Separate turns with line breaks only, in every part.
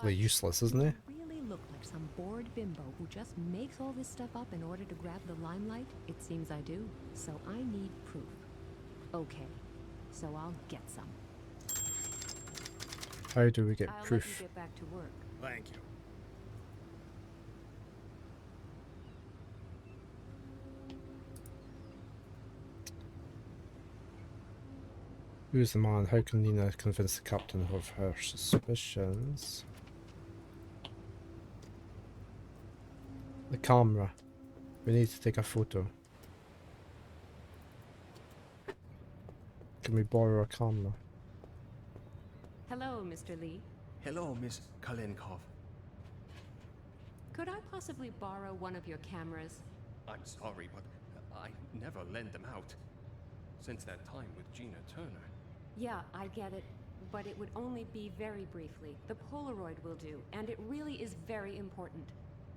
basically useless, isn't he?
You really look like some bored bimbo who just makes all this stuff up in order to grab the limelight? It seems I do. So I need proof. Okay, so I'll get some.
How do we get
I'll
proof?
let you get back to work.
Thank you.
Who's the man? How can Nina convince the captain of her suspicions? The camera. We need to take a photo. Can we borrow a camera?
Hello, Mr. Lee.
Hello, Miss Kalenkov.
Could I possibly borrow one of your cameras?
I'm sorry, but I never lend them out. Since that time with Gina Turner.
Yeah, I get it. But it would only be very briefly. The Polaroid will do, and it really is very important.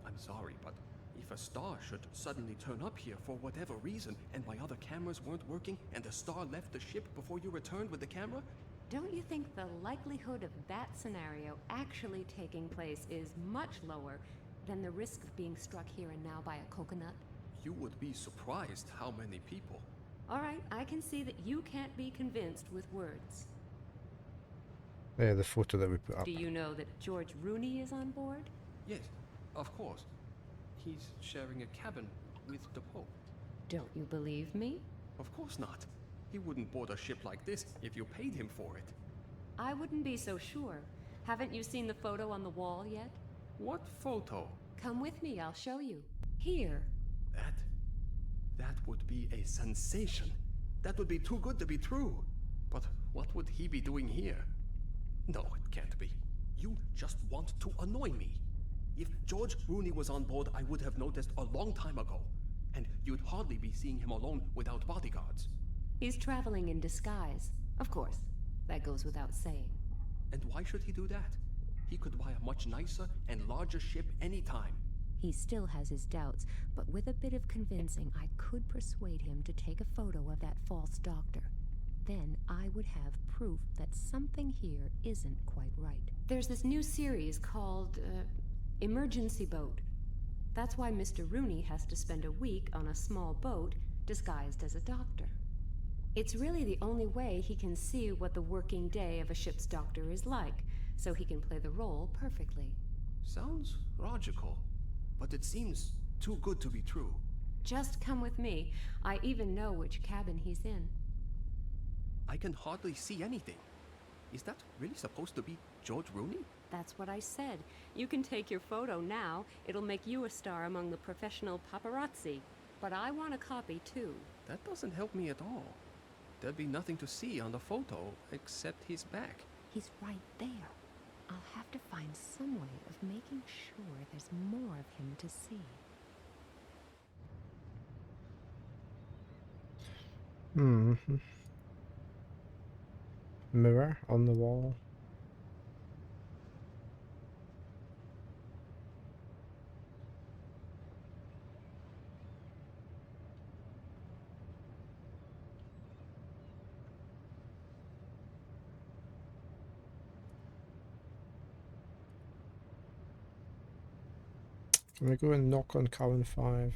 I'm sorry, but if a star should suddenly turn up here for whatever reason, and my other cameras weren't working, and the star left the ship before you returned with the camera?
Don't you think the likelihood of that scenario actually taking place is much lower than the risk of being struck here and now by a coconut?
You would be surprised how many people.
All right, I can see that you can't be convinced with words.
Yeah, the photo that we put up.
Do you know that George Rooney is on board?
Yes, of course. He's sharing a cabin with the Pope.
Don't you believe me?
Of course not. He wouldn't board a ship like this if you paid him for it.
I wouldn't be so sure. Haven't you seen the photo on the wall yet?
What photo?
Come with me, I'll show you. Here.
That would be a sensation. That would be too good to be true. But what would he be doing here? No, it can't be. You just want to annoy me. If George Rooney was on board, I would have noticed a long time ago. And you'd hardly be seeing him alone without bodyguards.
He's traveling in disguise. Of course, that goes without saying.
And why should he do that? He could buy a much nicer and larger ship anytime.
He still has his doubts, but with a bit of convincing, I could persuade him to take a photo of that false doctor. Then I would have proof that something here isn't quite right. There's this new series called, Emergency Boat. That's why Mr. Rooney has to spend a week on a small boat disguised as a doctor. It's really the only way he can see what the working day of a ship's doctor is like, so he can play the role perfectly.
Sounds logical, but it seems too good to be true.
Just come with me. I even know which cabin he's in.
I can hardly see anything. Is that really supposed to be George Rooney?
That's what I said. You can take your photo now. It'll make you a star among the professional paparazzi. But I want a copy too.
That doesn't help me at all. There'd be nothing to see on the photo except his back.
He's right there. I'll have to find some way of making sure there's more of him to see.
Mirror on the wall. Can we go and knock on cabin 5?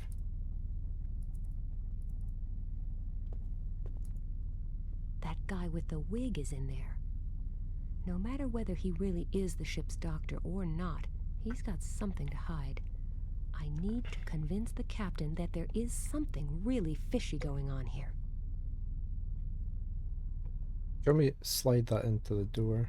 That guy with the wig is in there. No matter whether he really is the ship's doctor or not, he's got something to hide. I need to convince the captain that there is something really fishy going on here.
Can we slide that into the door?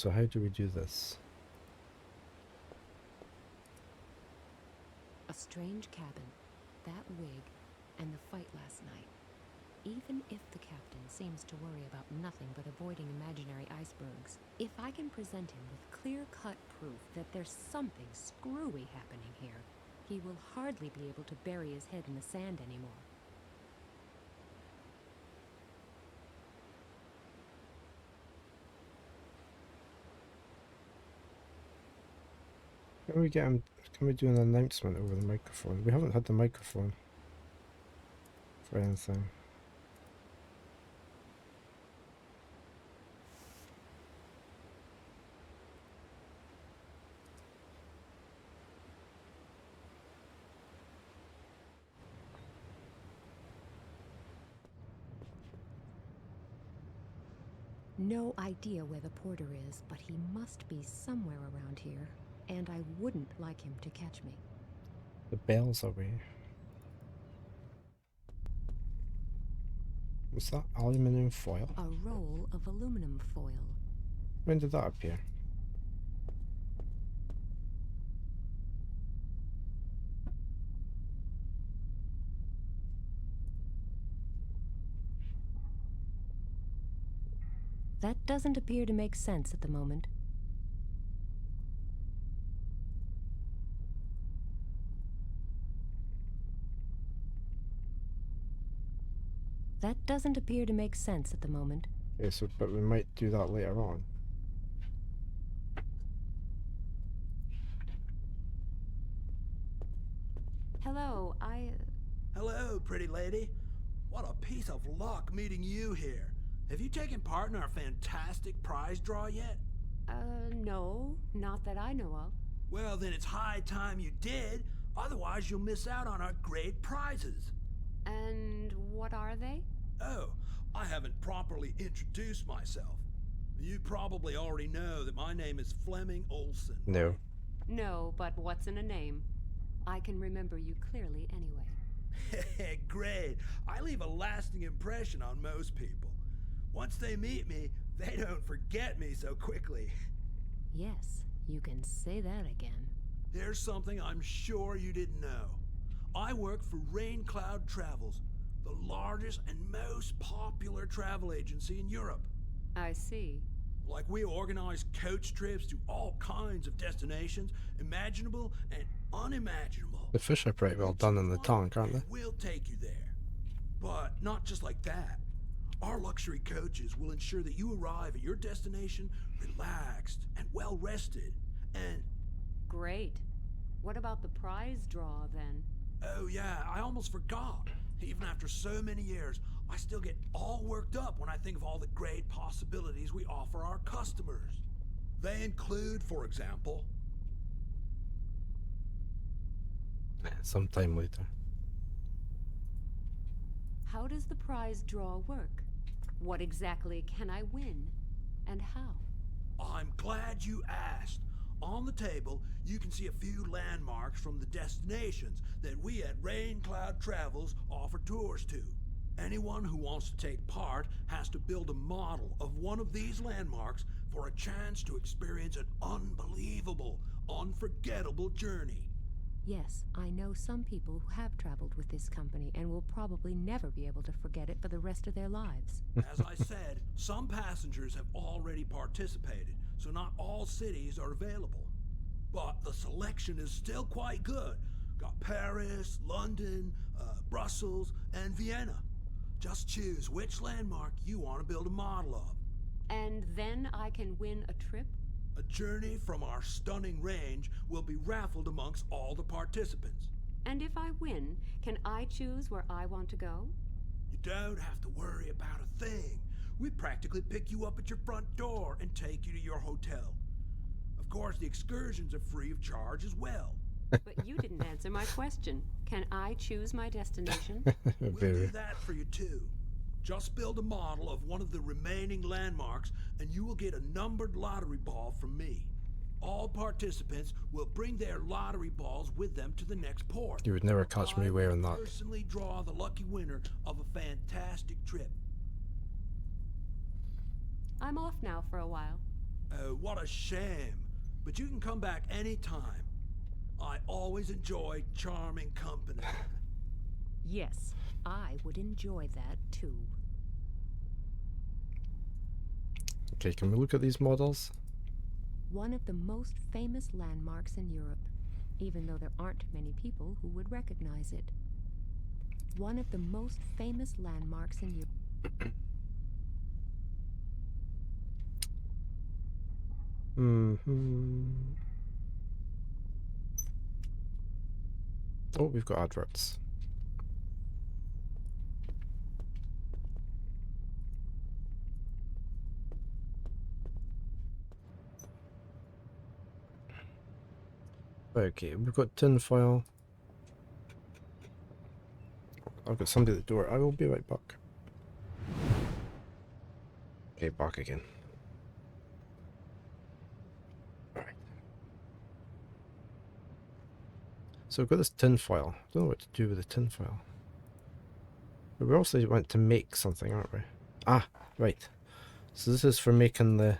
So how do we do this?
A strange cabin, that wig, and the fight last night. Even if the captain seems to worry about nothing but avoiding imaginary icebergs, if I can present him with clear-cut proof that there's something screwy happening here, he will hardly be able to bury his head in the sand anymore.
Can we get him? Can we do an announcement over the microphone? We haven't had the microphone for anything.
No idea where the porter is, but he must be somewhere around here, and I wouldn't like him to catch me.
The bells away. Was that aluminium foil?
A roll of aluminum foil.
When did that appear?
That doesn't appear to make sense at the moment. That doesn't appear to make sense at the moment.
Okay, so but we might do that later on.
Hello,
Hello, pretty lady. What a piece of luck meeting you here. Have you taken part in our fantastic prize draw yet?
No, not that I know of.
Well, then it's high time you did. Otherwise, you'll miss out on our great prizes.
And what are they?
Oh, I haven't properly introduced myself. You probably already know that my name is Fleming Olson.
No.
No, but what's in a name? I can remember you clearly anyway.
Great. I leave a lasting impression on most people. Once they meet me, they don't forget me so quickly.
Yes, you can say that again.
Here's something I'm sure you didn't know. I work for Rain Cloud Travels, the largest and most popular travel agency in Europe.
I see.
Like, we organize coach trips to all kinds of destinations, imaginable and unimaginable.
The fish are pretty well done in the tank, aren't they?
We'll take you there. But not just like that. Our luxury coaches will ensure that you arrive at your destination relaxed and well rested. And
Great. What about the prize draw then?
oh yeah, I almost forgot. Even after so many years, I still get all worked up when I think of all the great possibilities we offer our customers. They include, for example,
Sometime later.
How does the prize draw work? What exactly can I win? And how?
I'm glad you asked. On the table, you can see a few landmarks from the destinations that we at Rain Cloud Travels offer tours to. Anyone who wants to take part has to build a model of one of these landmarks for a chance to experience an unbelievable, unforgettable journey.
Yes, I know some people who have traveled with this company and will probably never be able to forget it for the rest of their lives.
As I said, some passengers have already participated, so not all cities are available. But the selection is still quite good. Got Paris, London, Brussels, and Vienna. Just choose which landmark you want to build a model of.
And then I can win a trip?
A journey from our stunning range will be raffled amongst all the participants.
And if I win, can I choose where I want to go?
You don't have to worry about a thing. We practically pick you up at your front door and take you to your hotel. Of course, the excursions are free of charge as well.
But you didn't answer my question. Can I choose my destination?
We'll
Very.
do that for you too. Just build a model of one of the remaining landmarks and you will get a numbered lottery ball from me. All participants will bring their lottery balls with them to the next port.
You would never catch me wearing
I will
that.
personally draw the lucky winner of a fantastic trip.
I'm off now for a while.
Oh, what a shame. But you can come back anytime. I always enjoy charming company.
Yes, I would enjoy that too.
Okay, can we look at these models?
One of the most famous landmarks in Europe, even though there aren't many people who would recognize it. One of the most famous landmarks in Europe.
Oh, we've got adverts. Okay, we've got tinfoil. I've got somebody at the door. I will be right back. Okay, back again. Alright. So we've got this tinfoil. I don't know what to do with the tinfoil. But we also want to make something, aren't we? Ah, right. So this is for making the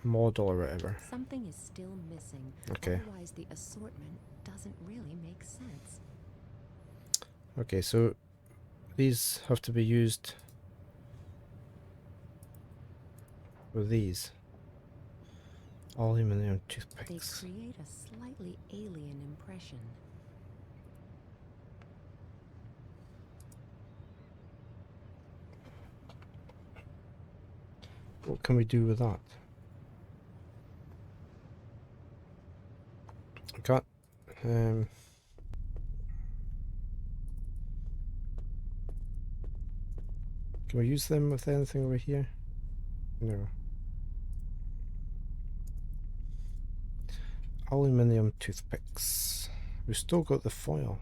model or whatever.
Something is still missing.
Okay.
Otherwise the assortment doesn't really make sense.
Okay, so these have to be used with these aluminum
They
toothpicks.
create a slightly alien impression.
What can we do with that? We can't. Can we use them with anything over here? No. Aluminium toothpicks. We've still got the foil.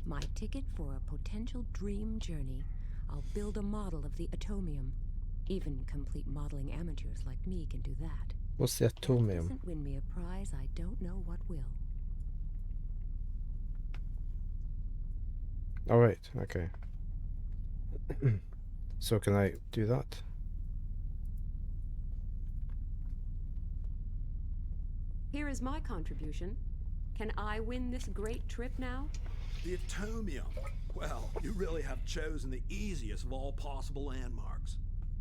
My ticket for a potential dream journey. I'll build a model of the atomium. Even complete modeling amateurs like me can do that.
What's the
If that
atomium?
doesn't win me a prize, I don't know what will.
Alright, okay. So can I do that?
Here is my contribution. Can I win this great trip now?
The atomium. Well, you really have chosen the easiest of all possible landmarks.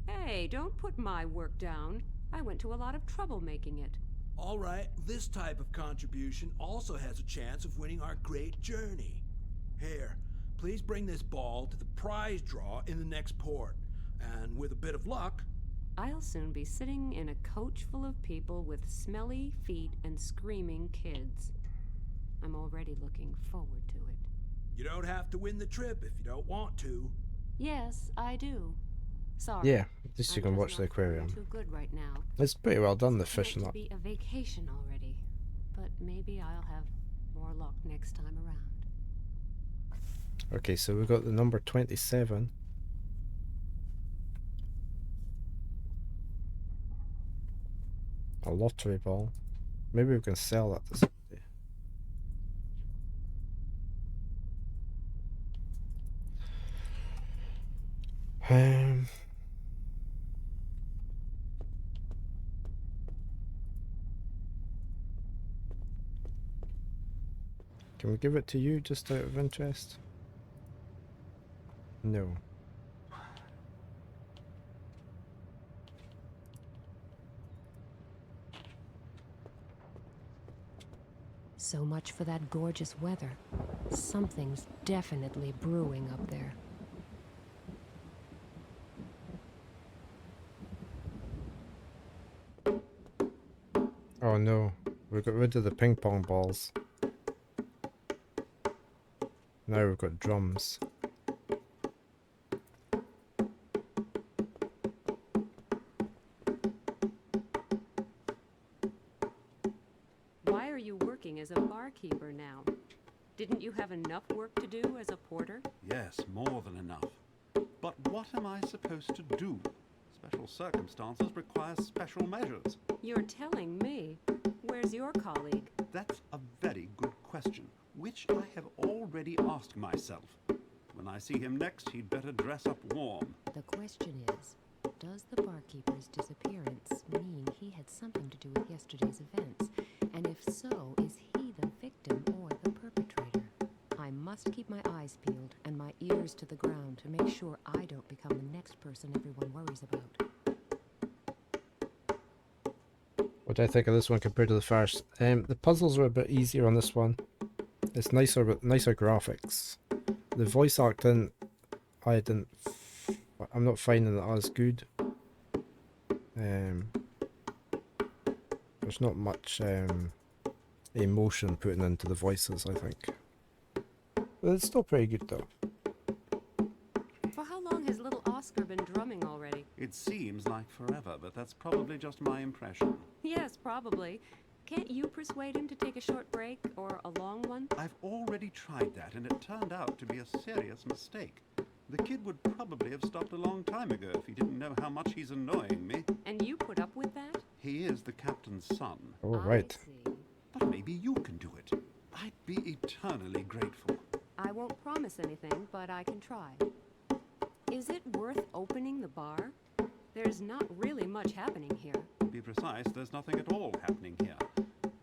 Hey, don't put my work down. I went to a lot of trouble making it.
All right, this type of contribution also has a chance of winning our great journey. Here, please bring this ball to the prize draw in the next port. And with a bit of luck,
I'll soon be sitting in a coach full of people with smelly feet and screaming kids. I'm already looking forward to it.
you don't have to win the trip if you don't want to.
Yes, I do. Sorry.
Yeah, at least you
I'm
can
just
watch the
not feeling
aquarium.
Too good right now.
It's pretty well done, the
It's
fish and
meant
that.
to be a vacation already, but maybe I'll have more luck next time around.
Okay, so we've got the number 27. A lottery ball. Maybe we can sell that to somebody. Can we give it to you just out of interest? No.
So much for that gorgeous weather. Something's definitely brewing up there.
Oh no, we got rid of the ping pong balls. Now we've got drums.
Why are you working as a barkeeper now? Didn't you have enough work to do as a porter?
Yes, more than enough. But what am I supposed to do? Special circumstances require special measures.
You're telling me. Where's your colleague?
That's a very good question, which I have already asked myself. When I see him next, he'd better dress up warm.
The question is, does the barkeeper's disappearance mean he had something to do with yesterday's events? And if so, is he the victim or the perpetrator? I must keep my eyes peeled and my ears to the ground to make sure I don't become the next person everyone worries about.
What do I think of this one compared to the first? The puzzles are a bit easier on this one. It's nicer, but nicer graphics. The voice acting, I'm not finding it as good. There's not much emotion putting into the voices, I think. But it's still pretty good though.
For how long has little Oscar been drumming already?
It seems like forever, but that's probably just my impression.
Yes, probably. Can't you persuade him to take a short break, or a long one?
I've already tried that, and it turned out to be a serious mistake. The kid would probably have stopped a long time ago if he didn't know how much he's annoying me.
And you put up with that?
He is the captain's son.
Oh, right.
I see.
But maybe you can do it. I'd be eternally grateful.
I won't promise anything, but I can try. Is it worth opening the bar? There's not really much happening here.
To be precise, there's nothing at all happening here.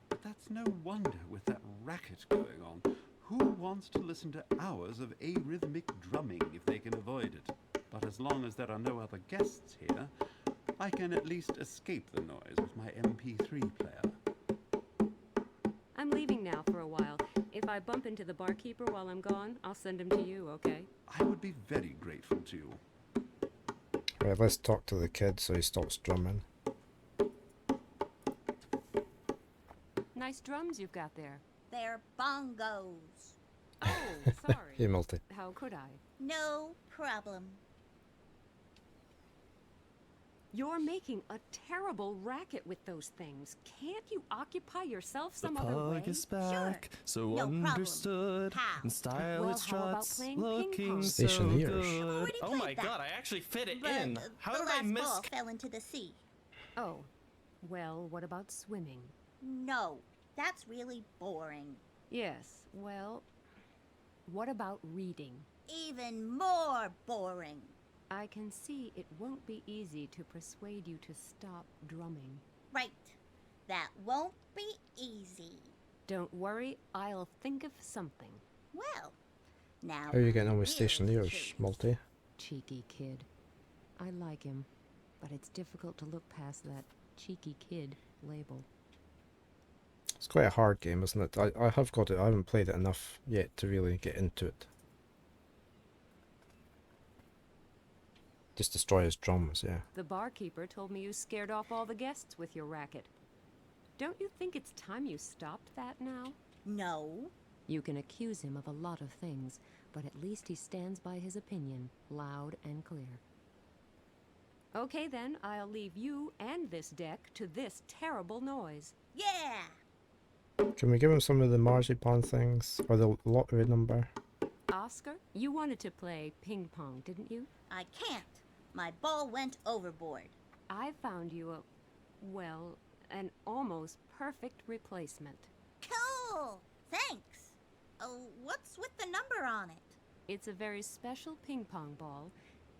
But that's no wonder with that racket going on. Who wants to listen to hours of arrhythmic drumming if they can avoid it? But as long as there are no other guests here, I can at least escape the noise with my MP3 player.
I'm leaving now for a while. If I bump into the barkeeper while I'm gone, I'll send him to you, okay?
I would be very grateful to you.
Right, let's talk to the kid so he stops drumming.
Nice drums you've got there.
They're bongos.
Oh, sorry.
Hey, Multi.
How could I?
No problem.
You're making a terrible racket with those things. Can't you occupy yourself
The
some other way?
pug is back, so
No problem.
understood.
How?
And style
Well,
it
how about
struts,
playing ping
looking
pong?
so
Stationeers.
good.
already
Oh my
played that.
god, I actually fit it
But
in. How
the
did I
last
miss?
ball fell into the sea.
Oh, well, what about swimming?
No, that's really boring.
Yes, well, what about reading?
Even more boring.
I can see it won't be easy to persuade you to stop drumming.
Right. That won't be easy.
Don't worry, I'll think of something.
Well, now.
How are you getting on with
I'm really
Stationeers,
curious.
Multi?
Cheeky kid. I like him, but it's difficult to look past that cheeky kid label.
It's quite a hard game, isn't it? I have got it. I haven't played it enough yet to really get into it. Just destroy his drums, yeah.
The barkeeper told me you scared off all the guests with your racket. Don't you think it's time you stopped that now?
No.
You can accuse him of a lot of things, but at least he stands by his opinion, loud and clear.
Okay then, I'll leave you and this deck to this terrible noise.
Yeah.
Can we give him some of the marzipan things? Or the lottery number?
Oscar, you wanted to play ping pong, didn't you?
I can't. My ball went overboard.
I found you an almost perfect replacement.
Cool. Thanks. Oh, what's with the number on it?
It's a very special ping pong ball,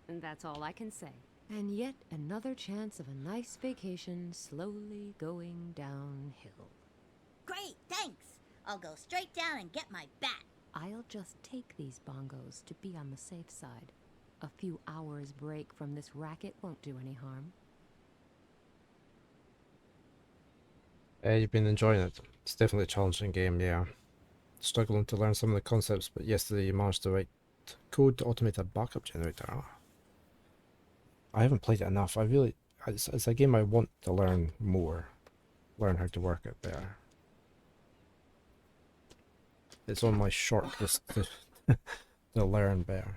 and that's all I can say.
And yet another chance of a nice vacation slowly going downhill.
Great, thanks. I'll go straight down and get my bat.
I'll just take these bongos to be on the safe side. A few hours break from this racket won't do any harm.
You've been enjoying it. It's definitely a challenging game, yeah. Struggling to learn some of the concepts, but yesterday you managed to write code to automate a backup generator. Ah. I haven't played it enough. It's a game I want to learn more. Learn how to work it better. It's on my short list to learn better.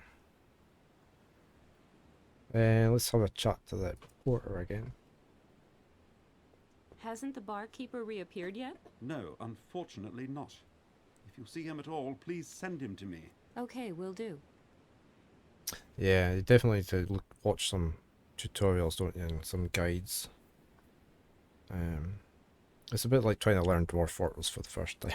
Let's have a chat to the porter again.
Hasn't the barkeeper reappeared yet?
No, unfortunately not. If you see him at all, please send him to me.
Okay, will do.
Yeah, you definitely need to watch some tutorials, don't you, and some guides. It's a bit like trying to learn Dwarf Fortress for the first time.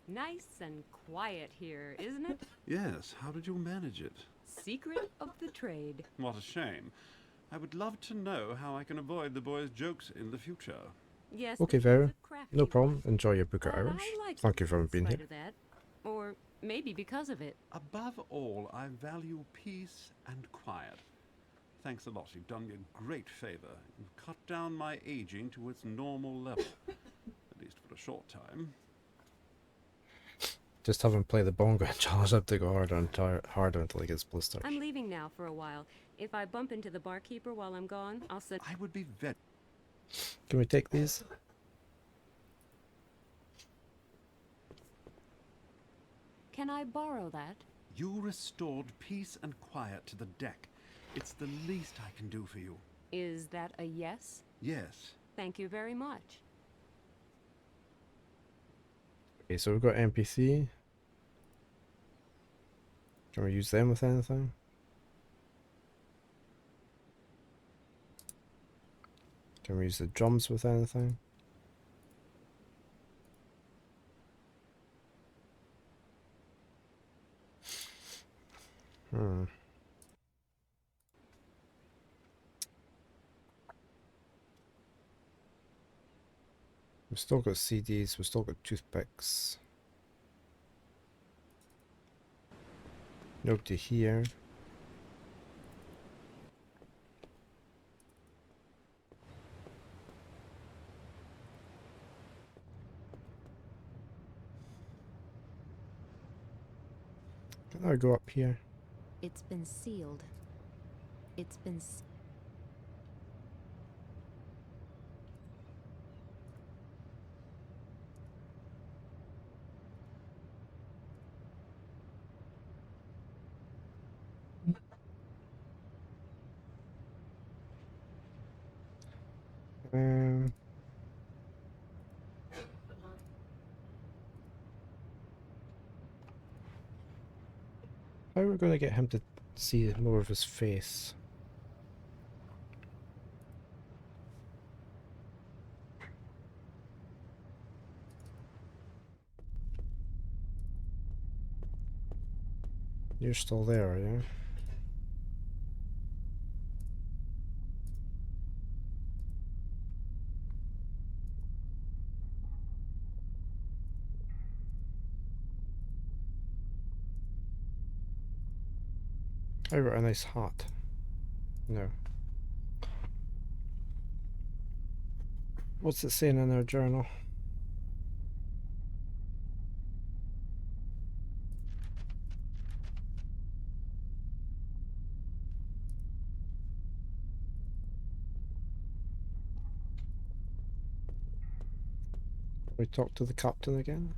Nice and quiet here, isn't it?
Yes, how did you manage it?
Secret of the trade.
What a shame. I would love to know how I can avoid the boys' jokes in the future.
Yes.
Okay,
the kid's
Vera.
a crafty
No problem.
one,
Enjoy your book of
but
Irish.
I like
Thank you for
in
being
spite
here.
of that. Or maybe because of it.
Above all, I value peace and quiet. Thanks a lot. You've done me a great favor. You've cut down my aging to its normal level. At least for a short time.
Just have him play the bongo and challenge him to go harder until he gets blisters.
I'm leaving now for a while. If I bump into the barkeeper while I'm gone, I'll send.
I would be very...
Can we take these?
Can I borrow that?
You restored peace and quiet to the deck. It's the least I can do for you.
Is that a yes?
Yes.
Thank you very much.
Okay, so we've got NPC. Can we use them with anything? Can we use the drums with anything? Hmm. We've still got CDs, we've still got toothpicks. Nobody here. Can I go up here?
It's been sealed. It's been
Um, how are we going to get him to see more of his face? You're still there, yeah? I got a nice hat. No. What's it saying in our journal? We talk to the captain again?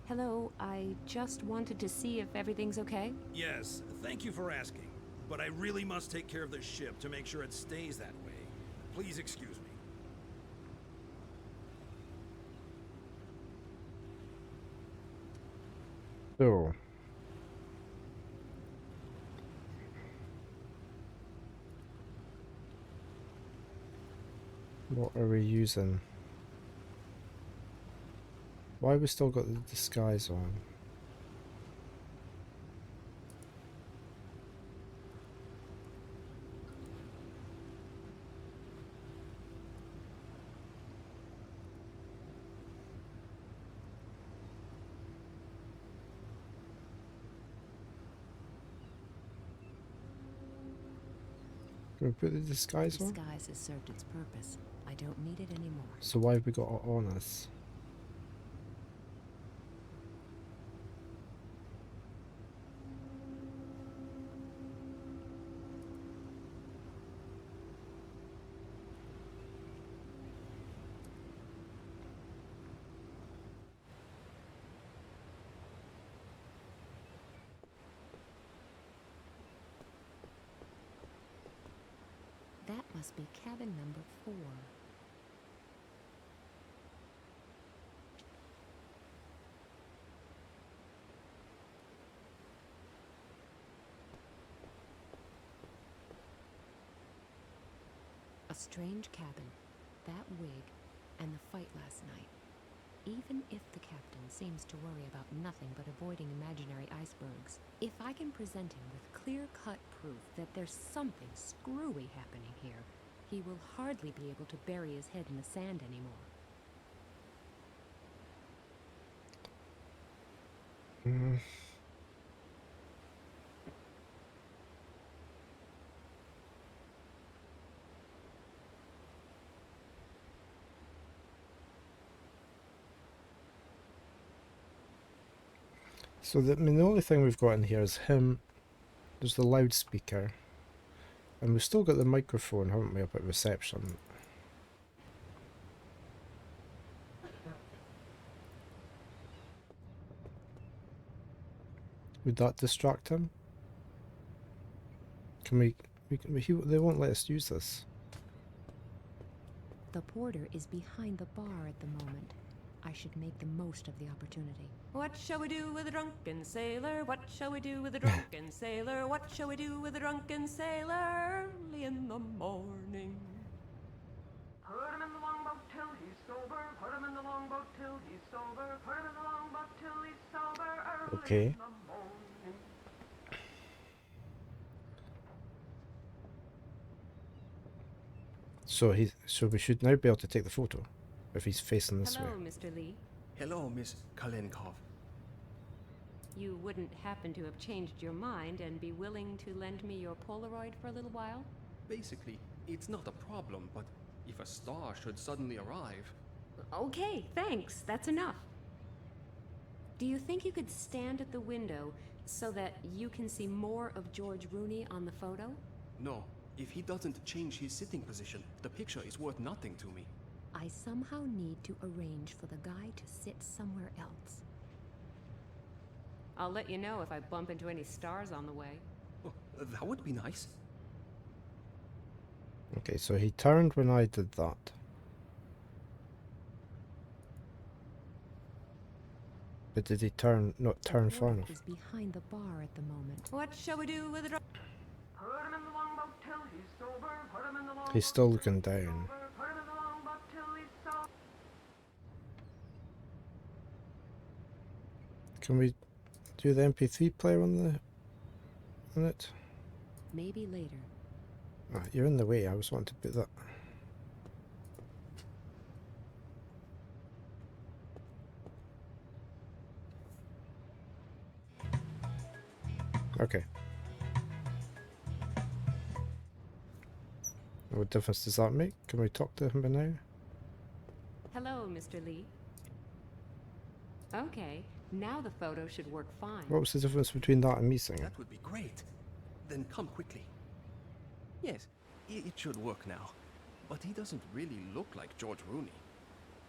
Hello, I just wanted to see if everything's okay.
Yes, thank you for asking. But I really must take care of this ship to make sure it stays that way. Please excuse me.
So. What are we using? Why have we still got the disguise on? Can we put the disguise on?
disguise has served its purpose. I don't need it anymore.
So why have we got it on us?
must be cabin number 4. A strange cabin, that wig, and the fight last night. Even if the captain seems to worry about nothing but avoiding imaginary icebergs, if I can present him with clear-cut proof that there's something screwy happening here, he will hardly be able to bury his head in the sand anymore.
So the only thing we've got in here is him. There's the loudspeaker, and we've still got the microphone, haven't we, up at reception? Would that distract him? Can we they won't let us use this.
The porter is behind the bar at the moment. I should make the most of the opportunity.
What shall we do with a drunken sailor? What shall we do with a drunken sailor? What shall we do with a drunken sailor early in the morning? Put him in the longboat till he's sober. Put him in the longboat till he's sober. Put him in the longboat till he's sober early
Okay.
in the morning.
So we should now be able to take the photo if he's facing this
Hello,
way.
Mr. Lee.
Hello, Miss Kalenkov.
You wouldn't happen to have changed your mind and be willing to lend me your Polaroid for a little while?
Basically, it's not a problem, but if a star should suddenly arrive...
Okay, thanks. That's enough. Do you think you could stand at the window so that you can see more of George Rooney on the photo?
No, if he doesn't change his sitting position, the picture is worth nothing to me.
I somehow need to arrange for the guy to sit somewhere else.
I'll let you know if I bump into any stars on the way.
Oh, that would be nice.
Okay, so he turned when I did that. But did he not turn far enough?
Is behind the bar at the moment.
What shall we do with a drunk? Put him in the longboat till he's sober. Put him in the longboat.
He's still looking down.
Put him in the longboat till he's sober.
Can we do the MP3 player on it?
Maybe later.
Ah, you're in the way. I was wanting to put that. Okay. What difference does that make? Can we talk to him by now?
Hello, Mr. Lee. Okay, now the photo should work fine.
What was the difference between that and me singing?
That would be great. Then come quickly. Yes, it should work now. But he doesn't really look like George Rooney.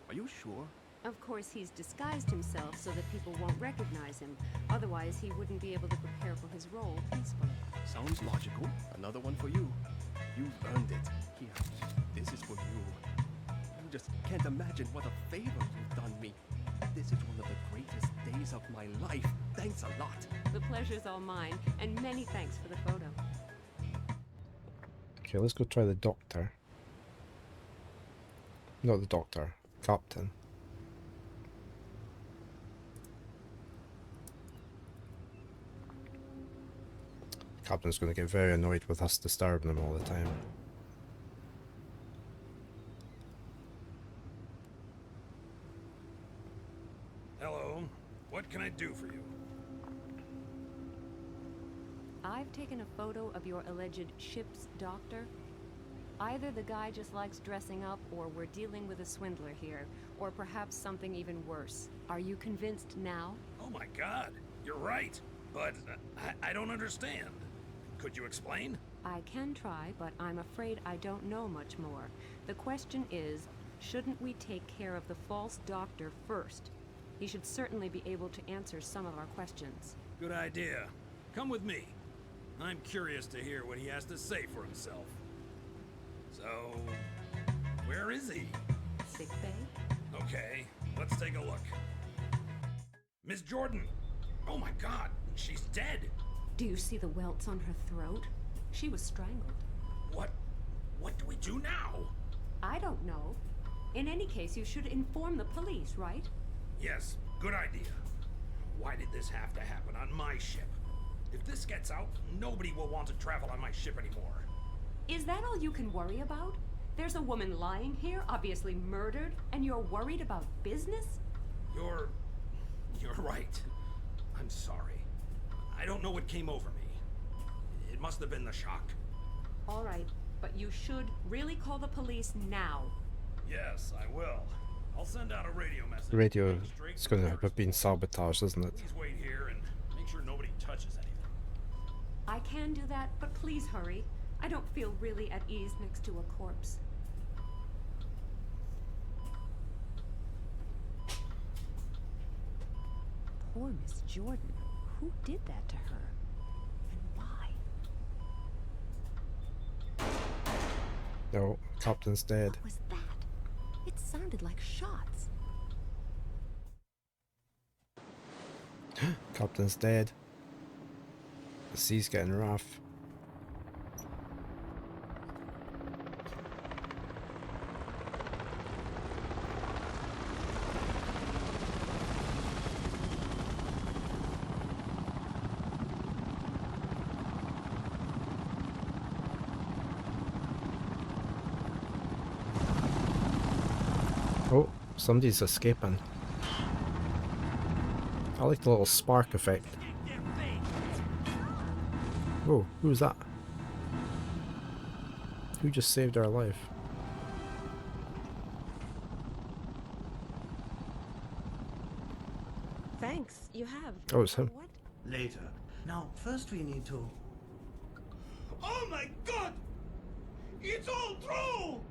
Are you sure?
Of course, he's disguised himself so that people won't recognize him. Otherwise, he wouldn't be able to prepare for his role peacefully.
Sounds logical. Another one for you. You've earned it. Here, this is for you. You just can't imagine what a favor you've done me. This is one of the greatest days of my life. Thanks a lot.
The pleasure's all mine, and many thanks for the photo.
Okay, let's go try the doctor. Not the doctor. Captain. Captain's going to get very annoyed with us disturbing him all the time.
Hello. What can I do for you?
I've taken a photo of your alleged ship's doctor. Either the guy just likes dressing up, or we're dealing with a swindler here, or perhaps something even worse. Are you convinced now?
Oh my God, you're right. But I don't understand. Could you explain?
I can try, but I'm afraid I don't know much more. The question is, shouldn't we take care of the false doctor first? He should certainly be able to answer some of our questions.
Good idea. Come with me. I'm curious to hear what he has to say for himself. So, where is he?
Sick bay?
Okay, let's take a look. Miss Jordan! Oh my god, she's dead!
Do you see the welts on her throat? She was strangled.
What do we do now?
I don't know. In any case, you should inform the police, right?
Yes, good idea. Why did this have to happen on my ship? If this gets out, nobody will want to travel on my ship anymore.
Is that all you can worry about? There's a woman lying here, obviously murdered, and you're worried about business?
You're right. I'm sorry. I don't know what came over me. It must have been the shock.
All right, but you should really call the police now.
Yes, I will. I'll send out a radio message.
The radio
Make straight
is
for
going to
Paris.
have been sabotaged, isn't it?
Please wait here and make sure nobody touches anything.
I can do that, but please hurry. I don't feel really at ease next to a corpse.
Poor Miss Jordan. Who did that to her? And why?
No, Captain's dead.
What was that? It sounded like shots.
Captain's dead. The sea's getting rough. Oh, somebody's escaping. I like the little spark effect. Oh, who's that? Who just saved our life?
Thanks, you have.
Oh, it's him.
What?
Later. Now, first we need to...
Oh my god! It's all true!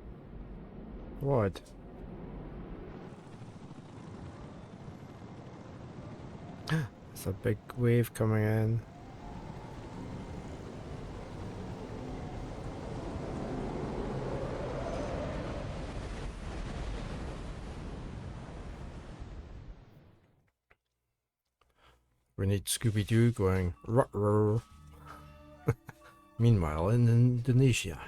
What? It's a big wave coming in. We need Scooby-Doo going ruh-roh. Meanwhile, in Indonesia.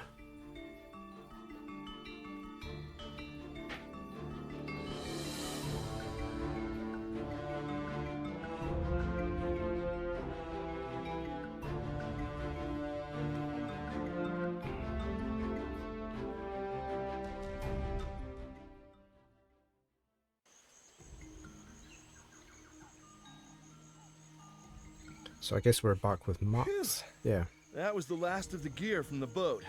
So I guess we're back with Max. Yeah.
That was the last of the gear from the boat.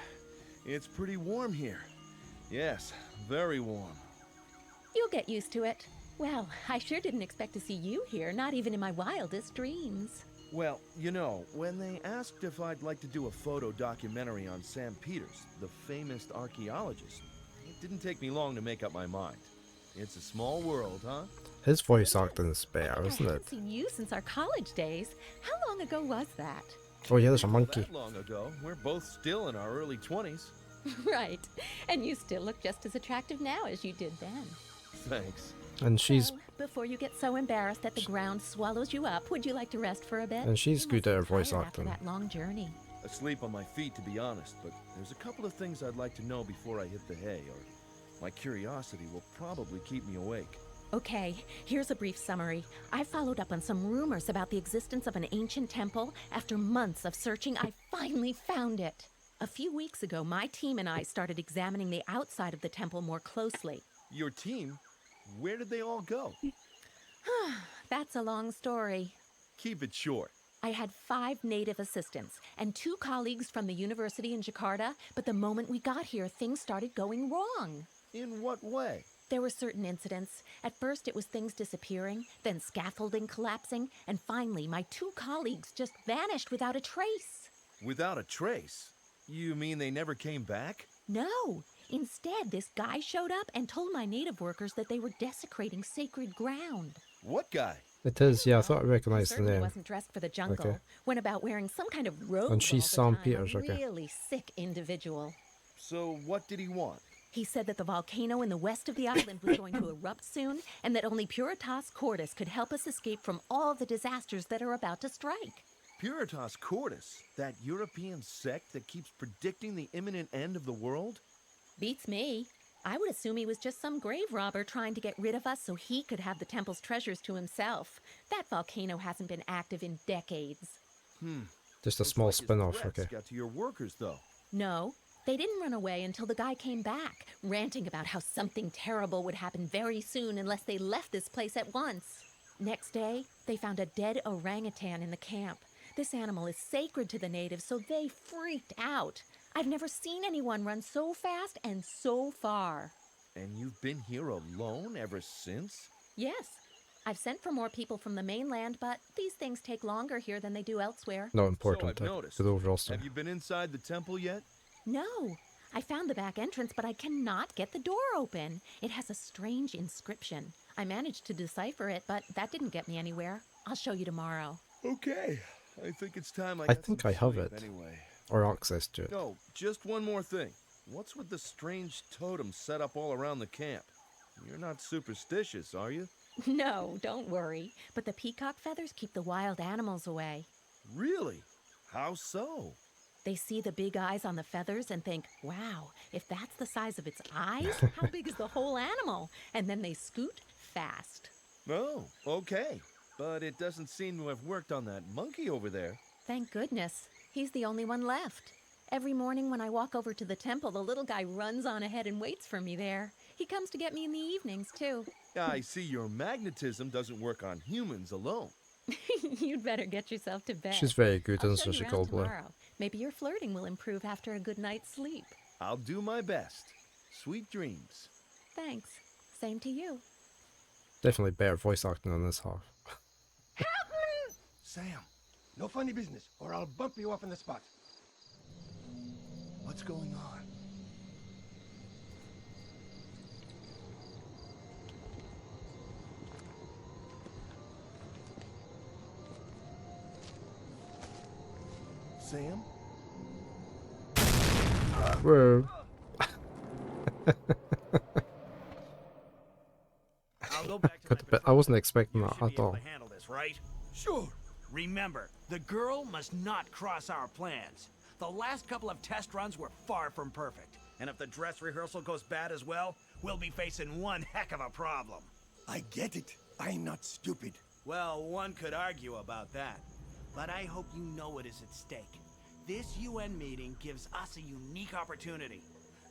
It's pretty warm here. Yes, very warm.
You'll get used to it. Well, I sure didn't expect to see you here, not even in my wildest dreams.
Well, you know, when they asked if I'd like to do a photo documentary on Sam Peters, the famous archaeologist, it didn't take me long to make up my mind. It's a small world, huh?
His voice acting is better,
I
isn't
haven't
it?
seen you since our college days. How long ago was that?
Oh yeah, there's a monkey.
That long ago. We're both still in our early 20s.
Right. And you still look just as attractive now as you did then.
Thanks.
And she's
So, before you get so embarrassed that the ground swallows you up, would you like to rest for a bit?
And she's
You
good
must
at her
be
voice
tired after
acting.
that long journey.
Asleep on my feet, to be honest, but there's a couple of things I'd like to know before I hit the hay, or my curiosity will probably keep me awake.
Okay, here's a brief summary. I followed up on some rumors about the existence of an ancient temple. After months of searching, I finally found it. A few weeks ago, my team and I started examining the outside of the temple more closely.
Your team? Where did they all go?
That's a long story.
Keep it short.
I had 5 native assistants and 2 colleagues from the university in Jakarta, but the moment we got here, things started going wrong.
In what way?
There were certain incidents. At first, it was things disappearing, then scaffolding collapsing, and finally, my 2 colleagues just vanished without a trace.
Without a trace? You mean they never came back?
No. Instead, this guy showed up and told my native workers that they were desecrating sacred ground.
What guy?
It is, yeah, I thought I
He
recognized the
certainly
name.
wasn't dressed for the jungle.
Okay.
Went about wearing some kind of robe
And she's
all the
Sam
time.
Peters,
A
okay.
really sick individual.
So what did he want?
He said that the volcano in the west of the island was going to erupt soon, and that only Puritas Cordis could help us escape from all the disasters that are about to strike.
Puritas Cordis? That European sect that keeps predicting the imminent end of the world?
Beats me. I would assume he was just some grave robber trying to get rid of us so he could have the temple's treasures to himself. That volcano hasn't been active in decades.
Just a
Looks
small
like his
spin-off,
threats
okay.
got to your workers, though.
No, they didn't run away until the guy came back, ranting about how something terrible would happen very soon unless they left this place at once. Next day, they found a dead orangutan in the camp. This animal is sacred to the natives, so they freaked out. I've never seen anyone run so fast and so far.
And you've been here alone ever since?
Yes, I've sent for more people from the mainland, but these things take longer here than they do elsewhere.
Not
So
important
I've noticed.
to the overall story.
Have you been inside the temple yet?
No, I found the back entrance, but I cannot get the door open. It has a strange inscription. I managed to decipher it, but that didn't get me anywhere. I'll show you tomorrow.
Okay. I think it's time I
I
got
think
some
I have
sleep
it.
anyway.
Or access to it.
No, just one more thing. What's with the strange totems set up all around the camp? You're not superstitious, are you?
No, don't worry. But the peacock feathers keep the wild animals away.
Really? How so?
They see the big eyes on the feathers and think, wow, if that's the size of its eyes, how big is the whole animal? And then they scoot fast.
Oh, okay. But it doesn't seem to have worked on that monkey over there.
Thank goodness. He's the only one left. Every morning when I walk over to the temple, the little guy runs on ahead and waits for me there. He comes to get me in the evenings, too.
I see your magnetism doesn't work on humans alone.
You'd better get yourself to bed.
She's very good,
I'll
isn't
show
she,
you around
Goldblum?
tomorrow. Maybe your flirting will improve after a good night's sleep.
I'll do my best. Sweet dreams.
Thanks. Same to you.
Definitely better voice acting on this half.
Sam, no funny business, or I'll bump you off in the spot. What's going on? Sam?
Whoa.
I'll go back to
Got a bit, I wasn't expecting that at all.
handle this, right?
Sure.
Remember, the girl must not cross our plans. The last couple of test runs were far from perfect. And if the dress rehearsal goes bad as well, we'll be facing one heck of a problem.
I get it. I'm not stupid.
Well, one could argue about that. But I hope you know what is at stake. This UN meeting gives us a unique opportunity.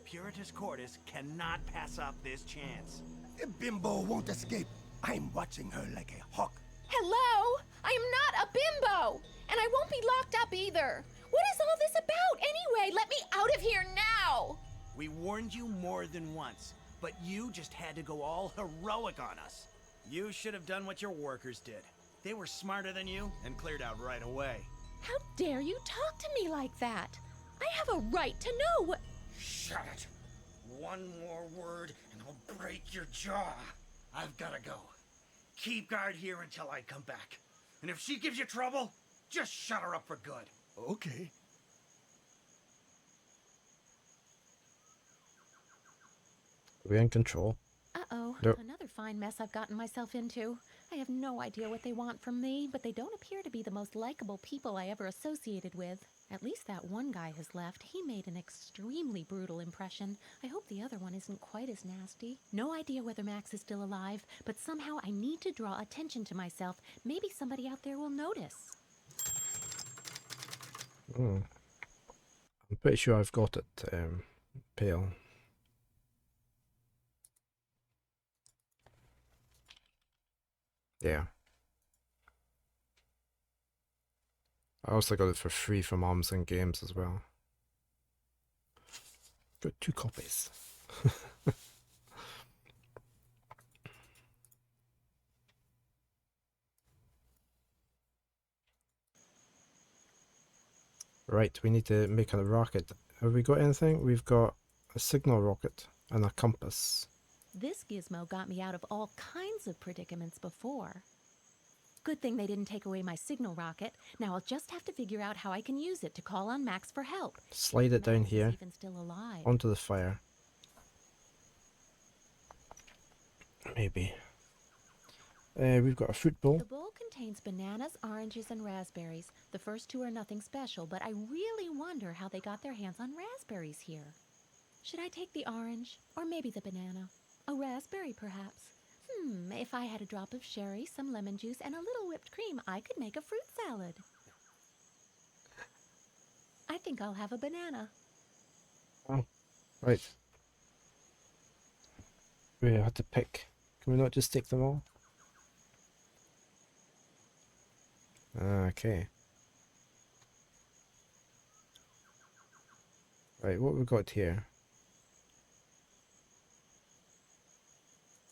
Puritas Cordis cannot pass up this chance.
Bimbo won't escape. I'm watching her like a hawk.
Hello? I am not a bimbo! And I won't be locked up either. What is all this about anyway? Let me out of here now!
We warned you more than once, but you just had to go all heroic on us. You should have done what your workers did. They were smarter than you and cleared out right away.
How dare you talk to me like that? I have a right to know what...
Shut it. One more word and I'll break your jaw. I've gotta go. Keep guard here until I come back. And if she gives you trouble, just shut her up for good.
Okay.
Are we in control?
Uh-oh,
Nope.
another fine mess I've gotten myself into. I have no idea what they want from me, but they don't appear to be the most likable people I ever associated with. At least that one guy has left. He made an extremely brutal impression. I hope the other one isn't quite as nasty. No idea whether Max is still alive, but somehow I need to draw attention to myself. Maybe somebody out there will notice.
I'm pretty sure I've got it, Pale. Yeah. I also got it for free from Amazon Games as well. Got 2 copies. Right, we need to make a rocket. Have we got anything? We've got a signal rocket and a compass.
This gizmo got me out of all kinds of predicaments before. Good thing they didn't take away my signal rocket. Now I'll just have to figure out how I can use it to call on Max for help.
Slide it down
Max is
here
even still alive.
onto the fire. Maybe. We've got a fruit bowl.
The bowl contains bananas, oranges, and raspberries. The first two are nothing special, but I really wonder how they got their hands on raspberries here. Should I take the orange, or maybe the banana? A raspberry, perhaps? If I had a drop of sherry, some lemon juice, and a little whipped cream, I could make a fruit salad. I think I'll have a banana.
Oh, right. We have to pick. Can we not just take them all? Okay. Right, what have we got here?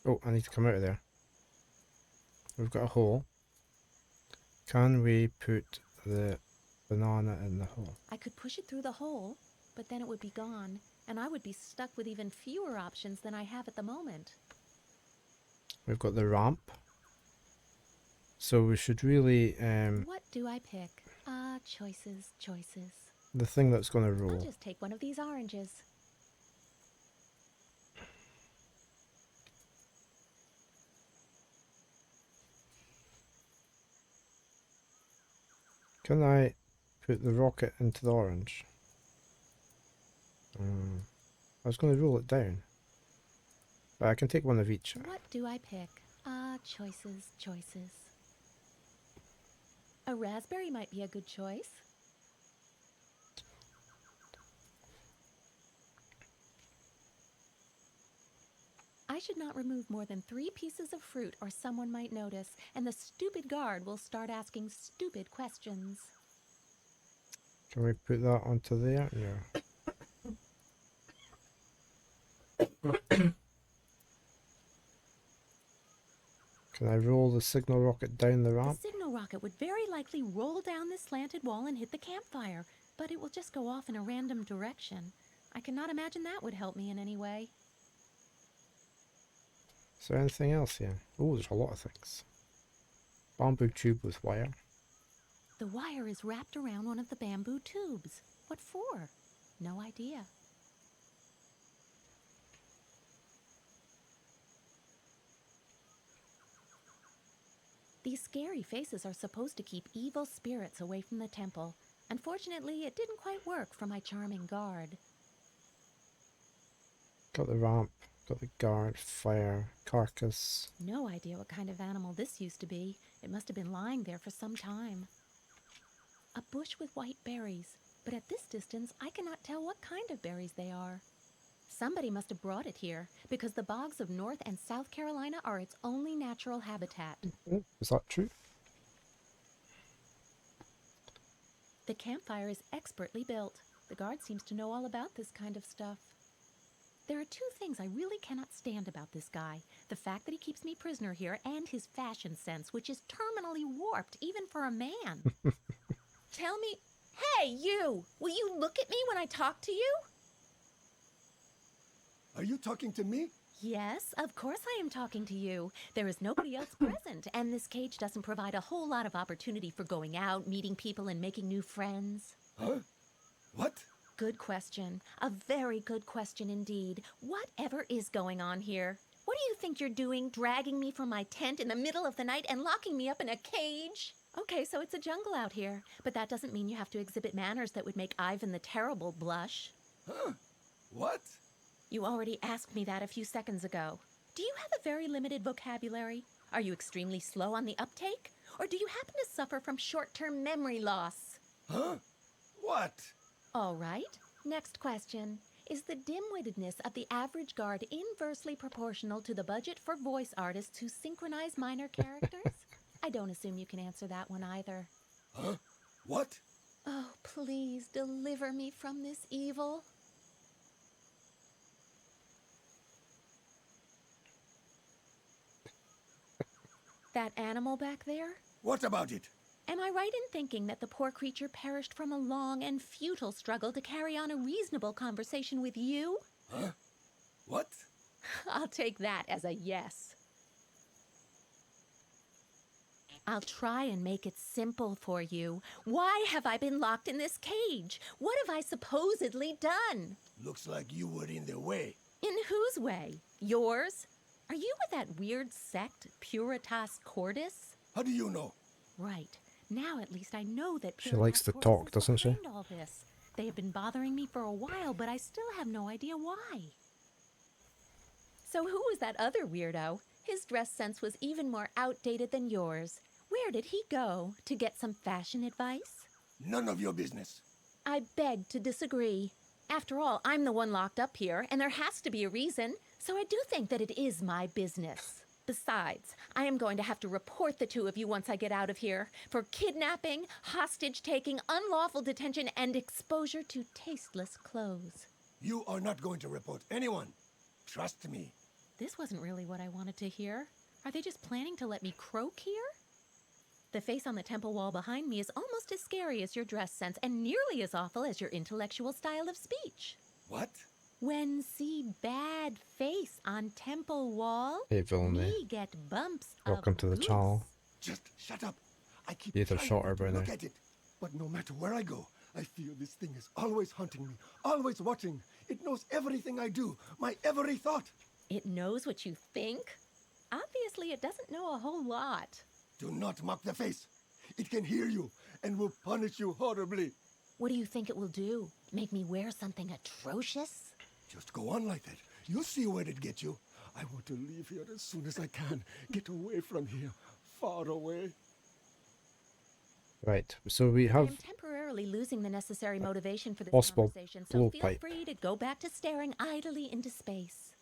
Oh, I need to come out of there. We've got a hole. Can we put the banana in the hole?
I could push it through the hole, but then it would be gone, and I would be stuck with even fewer options than I have at the moment.
We've got the ramp. So we should really,
What do I pick? Choices, choices.
the thing that's going to
I'll
roll.
just take one of these oranges.
Can I put the rocket into the orange? I was going to roll it down. But I can take one of each.
What do I pick? Choices, choices. A raspberry might be a good choice. I should not remove more than 3 pieces of fruit or someone might notice, and the stupid guard will start asking stupid questions.
Can we put that onto there? Yeah. Can I roll the signal rocket down the ramp?
The signal rocket would very likely roll down this slanted wall and hit the campfire, but it will just go off in a random direction. I cannot imagine that would help me in any way.
Is there anything else here? Oh, there's a lot of things. Bamboo tube with wire.
The wire is wrapped around one of the bamboo tubes. What for? No idea. These scary faces are supposed to keep evil spirits away from the temple. Unfortunately, it didn't quite work for my charming guard.
Got the ramp, got the guard, fire, carcass.
No idea what kind of animal this used to be. It must have been lying there for some time. A bush with white berries, but at this distance I cannot tell what kind of berries they are. Somebody must have brought it here, because the bogs of North and South Carolina are its only natural habitat.
Oh, is that true?
The campfire is expertly built. The guard seems to know all about this kind of stuff. There are 2 things I really cannot stand about this guy. The fact that he keeps me prisoner here, and his fashion sense, which is terminally warped, even for a man. Tell me... Hey, you! Will you look at me when I talk to you?
Are you talking to me?
Yes, of course I am talking to you. There is nobody else present, and this cage doesn't provide a whole lot of opportunity for going out, meeting people, and making new friends.
Huh? What?
Good question. A very good question indeed. Whatever is going on here? What do you think you're doing, dragging me from my tent in the middle of the night and locking me up in a cage? Okay, so it's a jungle out here, but that doesn't mean you have to exhibit manners that would make Ivan the Terrible blush.
Huh? What?
You already asked me that a few seconds ago. Do you have a very limited vocabulary? Are you extremely slow on the uptake? Or do you happen to suffer from short-term memory loss?
Huh? What?
All right. Next question. Is the dim-wittedness of the average guard inversely proportional to the budget for voice artists who synchronize minor characters? I don't assume you can answer that one either.
Huh? What?
Oh, please deliver me from this evil. That animal back there?
What about it?
Am I right in thinking that the poor creature perished from a long and futile struggle to carry on a reasonable conversation with you?
Huh? What?
I'll take that as a yes. I'll try and make it simple for you. Why have I been locked in this cage? What have I supposedly done?
Looks like you were in their way.
In whose way? Yours? Are you with that weird sect, Puritas Cordis?
How do you know?
Right. Now at least I know that
She
Puritas
likes to
Cordis
talk,
is
doesn't she?
behind all this. They have been bothering me for a while, but I still have no idea why. So who was that other weirdo? His dress sense was even more outdated than yours. Where did he go? To get some fashion advice?
None of your business.
I beg to disagree. After all, I'm the one locked up here, and there has to be a reason. So I do think that it is my business. Besides, I am going to have to report the two of you once I get out of here for kidnapping, hostage-taking, unlawful detention, and exposure to tasteless clothes.
You are not going to report anyone. Trust me.
This wasn't really what I wanted to hear. Are they just planning to let me croak here? The face on the temple wall behind me is almost as scary as your dress sense and nearly as awful as your intellectual style of speech.
What?
When see bad face on temple wall,
Hey, villainy.
me get bumps
Welcome
of
to the
goose.
channel.
Just shut up. I keep
You'd have
trying
shot her
not to
by
look
now.
at it. But no matter where I go, I feel this thing is always hunting me, always watching. It knows everything I do, my every thought.
It knows what you think? Obviously, it doesn't know a whole lot.
Do not mock the face. It can hear you and will punish you horribly.
What do you think it will do? Make me wear something atrocious?
Just go on like that. You'll see where it gets you. I want to leave here as soon as I can. Get away from here. Far away.
Right, so we
I
have
am temporarily losing the necessary motivation for this
possible
conversation, so feel
blowpipe.
free to go back to staring idly into space.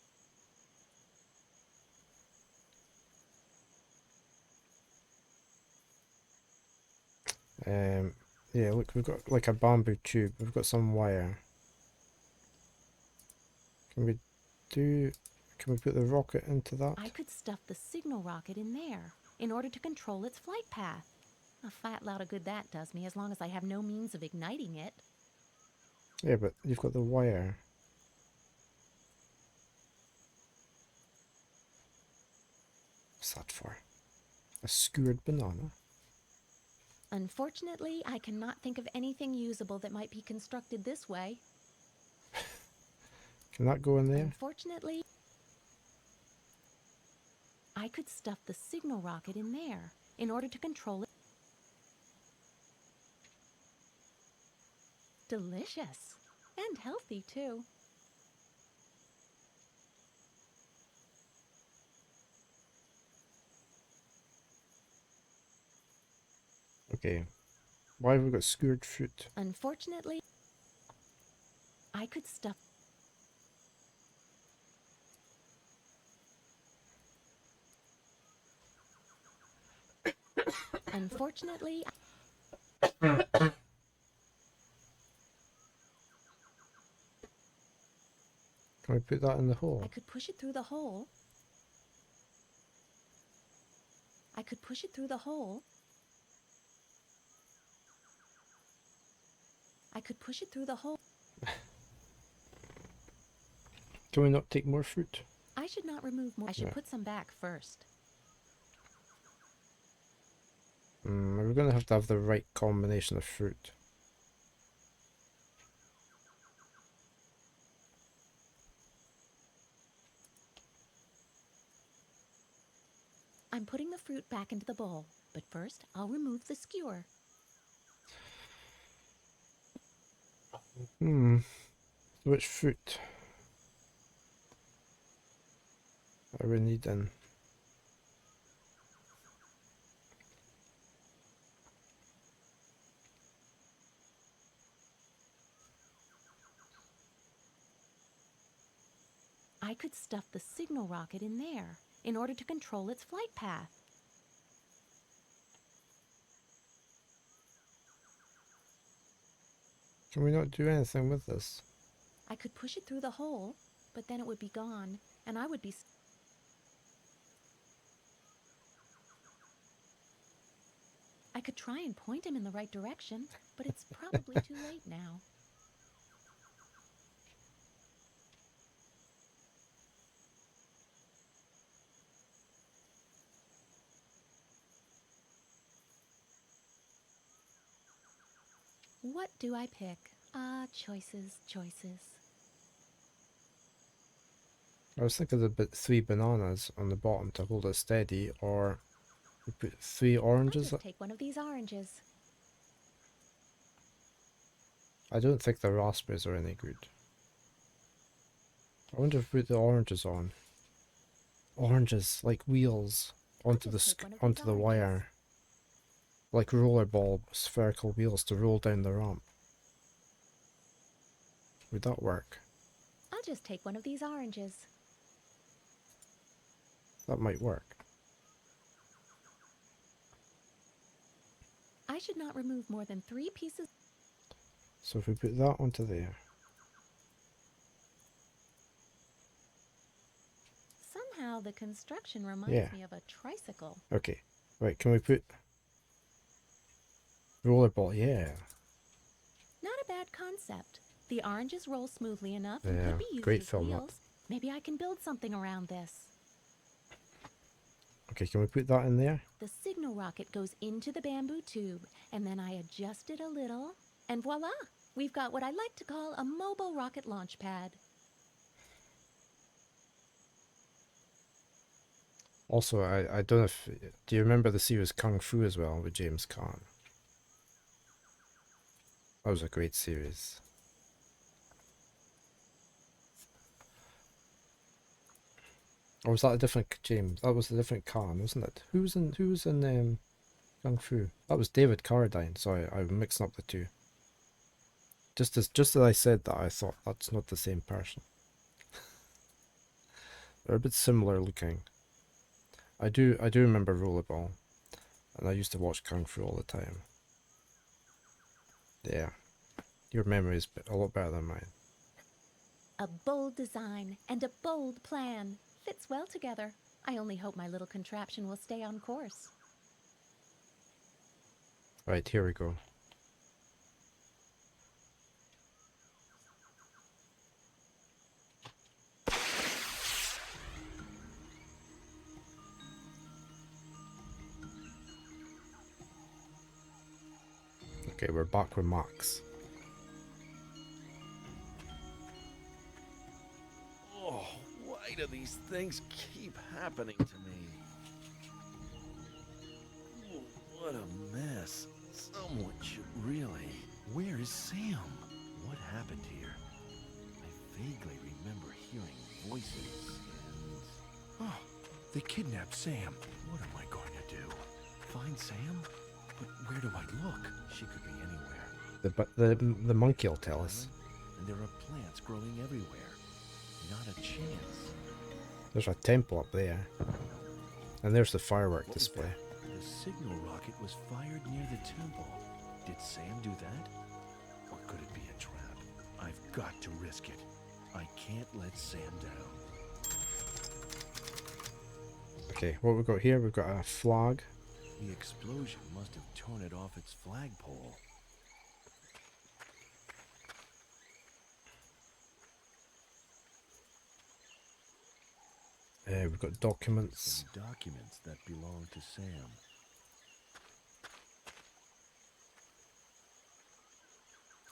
Yeah, look, we've got like a bamboo tube. We've got some wire. Can we put the rocket into that?
I could stuff the signal rocket in there in order to control its flight path. A fat lot of good that does me, as long as I have no means of igniting it.
Yeah, but you've got the wire. What's that for? A skewered banana?
Unfortunately, I cannot think of anything usable that might be constructed this way.
Can that go in there?
Unfortunately, I could stuff the signal rocket in there in order to control it. Delicious. And healthy, too.
Okay. Why have we got skewered fruit?
Unfortunately, I could stuff... Unfortunately...
Can we put that in the hole?
I could push it through the hole. I could push it through the hole. I could push it through the hole.
Can we not take more fruit?
I should not remove more. I should
Yeah.
put some back first.
We're going to have the right combination of fruit.
I'm putting the fruit back into the bowl, but first I'll remove the skewer.
Which fruit are we needing?
I could stuff the signal rocket in there in order to control its flight path.
Can we not do anything with this?
I could push it through the hole, but then it would be gone, and I would be... I could try and point him in the right direction, but it's probably too late now. What do I pick? Ah, choices, choices.
I was thinking of the 3 bananas on the bottom to hold it steady, or we put 3
I'll
oranges.
just take one of these oranges.
I don't think the raspberries are any good. I wonder if we put the oranges on. Oranges, like wheels, onto the wire. Like rollerball spherical wheels to roll down the ramp. Would that work?
I'll just take one of these oranges.
That might work.
I should not remove more than 3 pieces.
So if we put that onto there.
Somehow the construction reminds me of a tricycle.
Okay. Right, can we put rollerball? Yeah.
Not a bad concept. The oranges roll smoothly enough and
Yeah,
could be used
great
as
film, that.
wheels. Maybe I can build something around this.
Okay, can we put that in there?
The signal rocket goes into the bamboo tube, and then I adjust it a little, and voila! We've got what I like to call a mobile rocket launch pad.
Also, I don't know if... Do you remember the series Kung Fu as well with James Caan? That was a great series. Or was that a different James? That was a different Caan, wasn't it? Who was in Kung Fu? That was David Carradine. Sorry, I'm mixing up the two. Just as I said that, I thought that's not the same person. They're a bit similar looking. I do remember Rollerball, and I used to watch Kung Fu all the time. Yeah, your memory is a lot better than mine.
A bold design and a bold plan. Fits well together. I only hope my little contraption will stay on course.
Right, here we go. Okay, we're back with Max.
Oh, why do these things keep happening to me? Oh, what a mess. Someone should really... Where is Sam? What happened here? I vaguely remember hearing voices and... Oh, they kidnapped Sam. What am I going to do? Find Sam? But where do I look? She could be anywhere.
The monkey will tell us.
And there are plants growing everywhere. Not a chance.
There's a temple up there. And there's the firework display.
The signal rocket was fired near the temple. Did Sam do that? Or could it be a trap? I've got to risk it. I can't let Sam down.
Okay, what we've got here, we've got a flag.
The explosion must have torn it off its flagpole.
We've got documents.
Some documents that belong to Sam.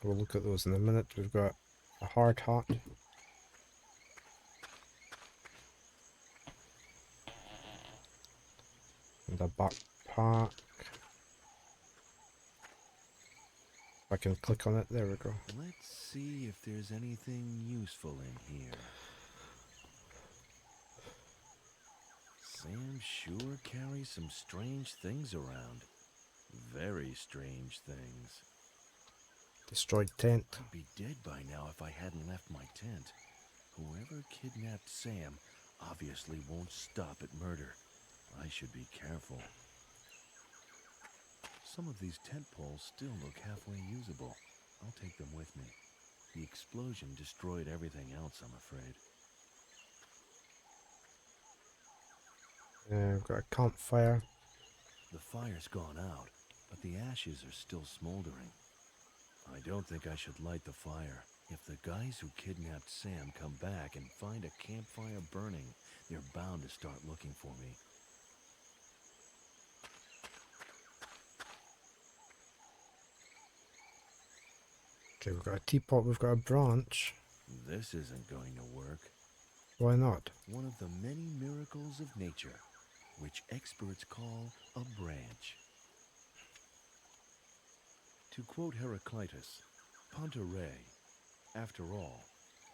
We'll look at those in a minute. We've got a hard hat. And a backpack. I can click on it. There we go.
Let's see if there's anything useful in here. Sam sure carries some strange things around. Very strange things.
Destroyed tent.
I'd be dead by now if I hadn't left my tent. Whoever kidnapped Sam obviously won't stop at murder. I should be careful. Some of these tent poles still look halfway usable. I'll take them with me. The explosion destroyed everything else, I'm afraid.
We've got a campfire.
The fire's gone out, but the ashes are still smoldering. I don't think I should light the fire. If the guys who kidnapped Sam come back and find a campfire burning, they're bound to start looking for me.
Okay, we've got a teapot, we've got a branch.
This isn't going to work.
Why not?
One of the many miracles of nature, which experts call a branch. To quote Heraclitus, Ponta Re, after all,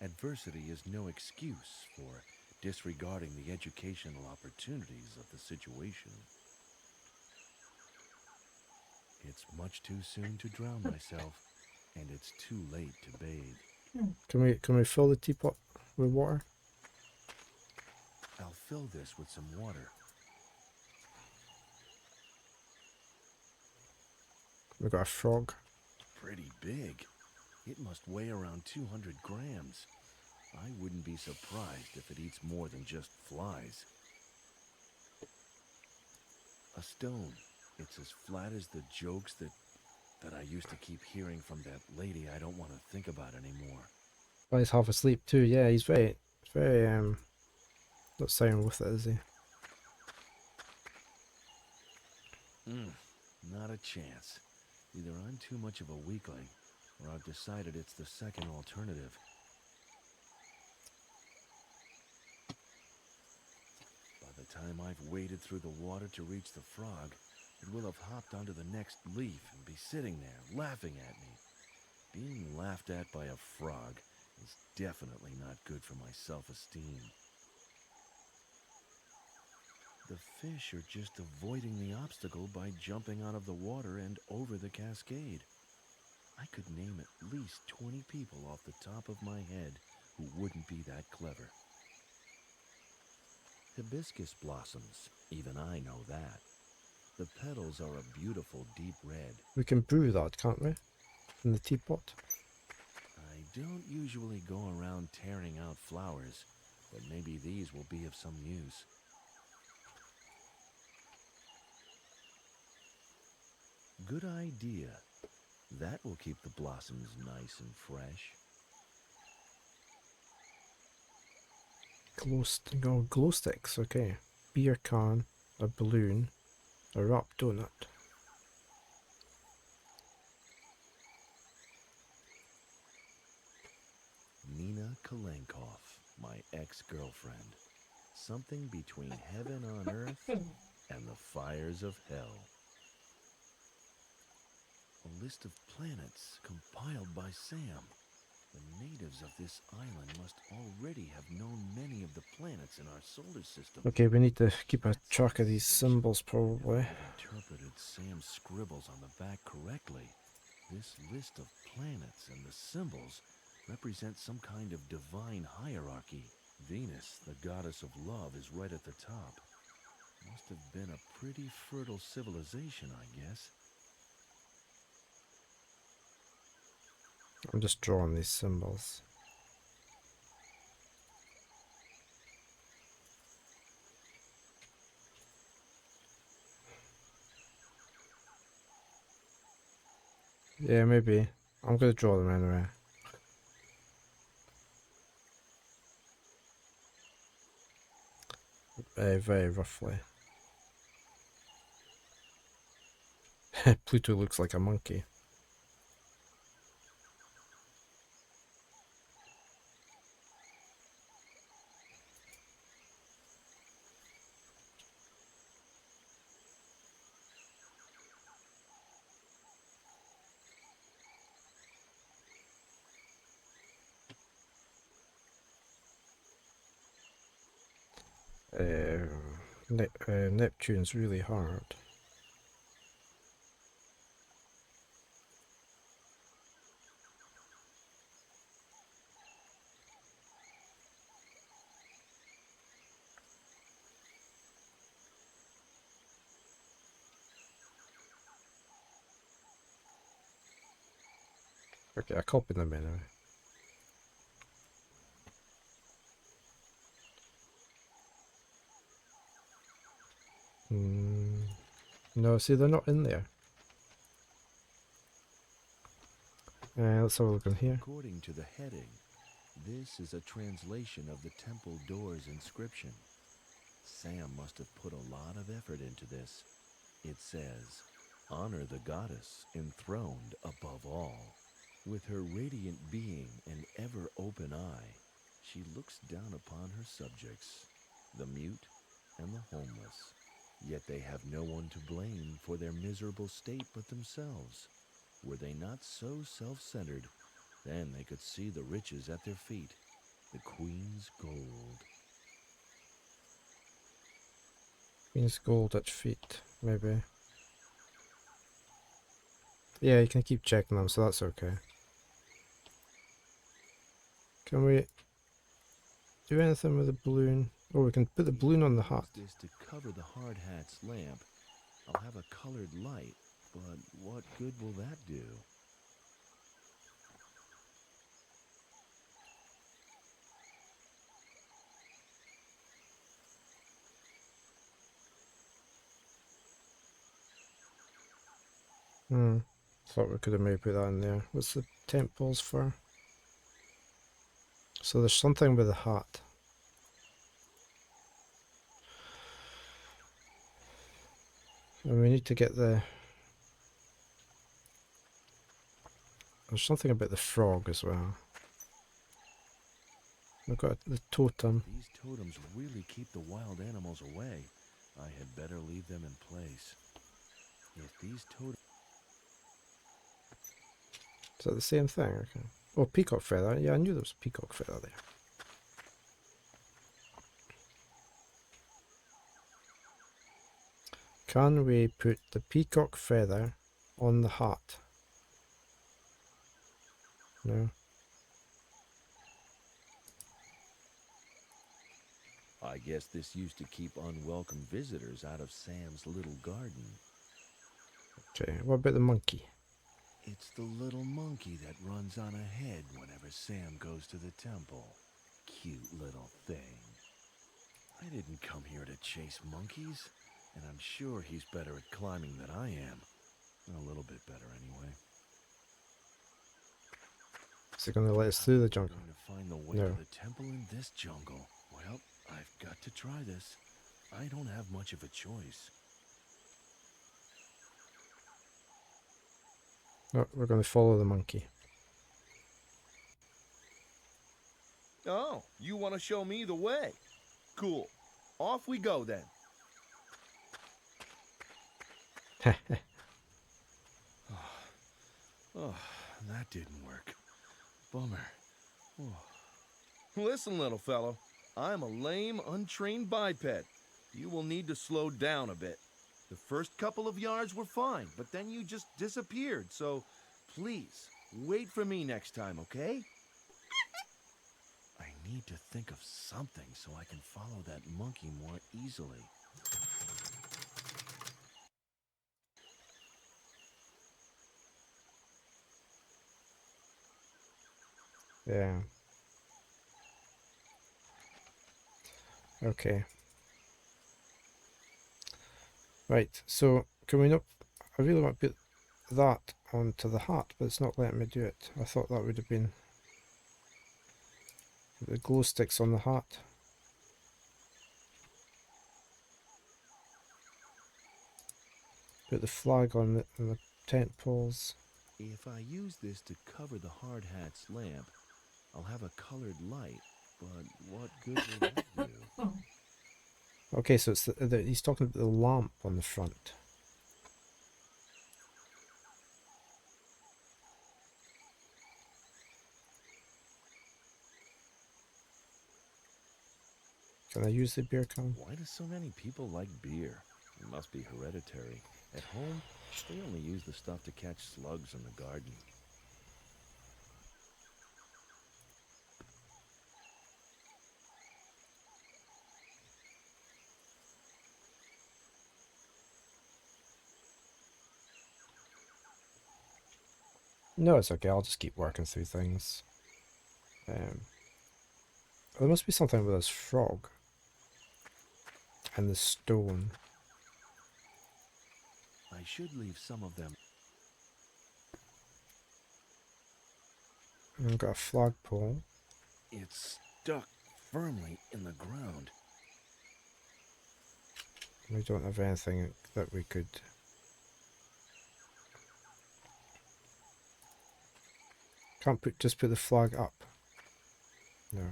adversity is no excuse for disregarding the educational opportunities of the situation. It's much too soon to drown myself, and it's too late to bathe.
Can we fill the teapot with water?
I'll fill this with some water.
We've got a frog.
Pretty big. It must weigh around 200 grams. I wouldn't be surprised if it eats more than just flies. A stone. It's as flat as the jokes that I used to keep hearing from that lady I don't want to think about anymore.
Oh, he's half asleep too. Yeah, he's very not sound with it, is he?
Not a chance. Either I'm too much of a weakling, or I've decided it's the second alternative. By the time I've waded through the water to reach the frog, it will have hopped onto the next leaf and be sitting there, laughing at me. Being laughed at by a frog is definitely not good for my self-esteem. The fish are just avoiding the obstacle by jumping out of the water and over the cascade. I could name at least 20 people off the top of my head who wouldn't be that clever. Hibiscus blossoms, even I know that. The petals are a beautiful deep red.
We can brew that, can't we? In the teapot.
I don't usually go around tearing out flowers, but maybe these will be of some use. Good idea. That will keep the blossoms nice and fresh.
Glow sticks, okay. Beer can, a balloon, a wrapped donut.
Nina Kalenkov, my ex-girlfriend. Something between heaven on earth and the fires of hell. A list of planets compiled by Sam. The natives of this island must already have known many of the planets in our solar system.
Okay, we need to keep a track of these symbols probably.
If I've interpreted Sam's scribbles on the back correctly, this list of planets and the symbols represent some kind of divine hierarchy. Venus, the goddess of love, is right at the top. Must have been a pretty fertile civilization, I guess.
I'm just drawing these symbols. Yeah, maybe. I'm gonna draw them anyway. Very roughly. Pluto looks like a monkey. Neptune's really hard. Okay, I copied them anyway. No, see, they're not in there. Let's have a look in here.
According to the heading, this is a translation of the temple door's inscription. Sam must have put a lot of effort into this. It says, "Honor the goddess enthroned above all." With her radiant being and ever open eye, she looks down upon her subjects, the mute and the homeless. Yet they have no one to blame for their miserable state but themselves. Were they not so self-centered, then they could see the riches at their feet, the Queen's gold.
Queen's gold at feet, maybe. Yeah, you can keep checking them, so that's okay. Can we do anything with the balloon? Oh, we can put the balloon on the hut.
Use this to cover the hard hat's lamp. I'll have a colored light, but what good will that do?
Thought we could have maybe put that in there. What's the tent poles for? So there's something with the hut. And we need to get the... There's something about the frog as well. We've got the totem.
These totems really keep the wild animals away. I had better leave them in place. If these totems...
Is that the same thing? Okay. Oh, peacock feather. Yeah, I knew there was a peacock feather there. Can we put the peacock feather on the hut? No.
I guess this used to keep unwelcome visitors out of Sam's little garden.
Okay, what about the monkey?
It's the little monkey that runs on ahead whenever Sam goes to the temple. Cute little thing. I didn't come here to chase monkeys, and I'm sure he's better at climbing than I am. A little bit better, anyway.
Is it going to let us through the jungle?
I'm going to find the way
No.
to the temple in this jungle. Well, I've got to try this. I don't have much of a choice.
No, we're going to follow the monkey.
Oh, you want to show me the way? Cool. Off we go then. Oh, that didn't work. Bummer. Oh. Listen, little fellow. I'm a lame, untrained biped. You will need to slow down a bit. The first couple of yards were fine, but then you just disappeared, so please, wait for me next time, okay? I need to think of something so I can follow that monkey more easily.
Yeah. Okay. Right, so can we not... I really want to put that onto the hut, but it's not letting me do it. I thought that would have been the glow sticks on the hut. Put the flag on the tent poles.
If I use this to cover the hard hat's lamp, I'll have a colored light, but what good will that do?
Okay, so it's he's talking about the lamp on the front. Can I use the beer can?
Why do so many people like beer? It must be hereditary. At home, they only use the stuff to catch slugs in the garden.
No, it's okay. I'll just keep working through things. There must be something with this frog and the stone.
I should leave some of them.
I've got a flagpole.
It's stuck firmly in the ground.
We don't have anything that we could... can't just put the flag up. No.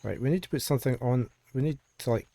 Right, we need to put something on. We need to like